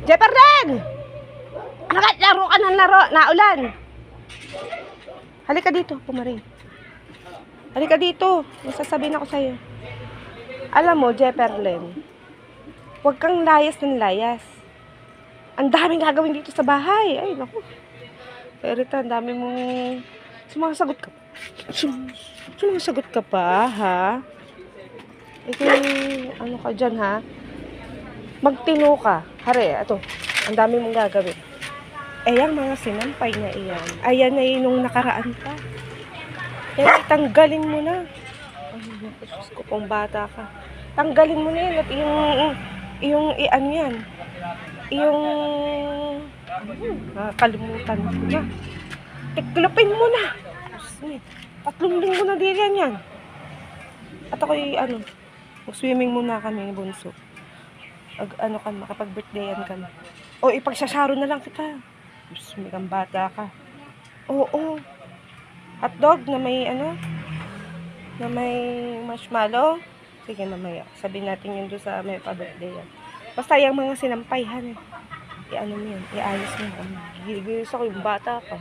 Jefferson! Halika, laro ka ng laro. Naulan. Halika dito, Pumari. Halika dito. May sasabihin ako sa'yo. Alam mo, Jefferson, huwag kang layas ng layas. Ang daming gagawin dito sa bahay. Ay, naku. Erita, ang dami mong... Sumasagot ka. Sumasagot ka pa, ha? Ikaw, ano ka dyan, ha? Magtino ka. Hare, ito. Ang dami mong gagawin. Eh, yung mga sinampay na iyan. Ayan na yun nung nakaraan pa. Kaya tanggalin mo na. Ay, nakusus ko pong bata ka. Tanggalin mo na yan at ano yan. Kalimutan mo na. Tiklopin mo na. 3 linggo na din yan. At ako'y mag-swimming muna kami ni Bunso. Makapag-birthdayan kami. O, ipagsasaro na lang kita. May kang bata ka. Oo. Hotdog na may na may marshmallow. Sige, mamaya. Sabihin natin yun doon sa may pa-birthdayan. Basta yung mga sinampayhan. I-ano mo yun. I-ayos mo. Gigilis ako yung bata ka.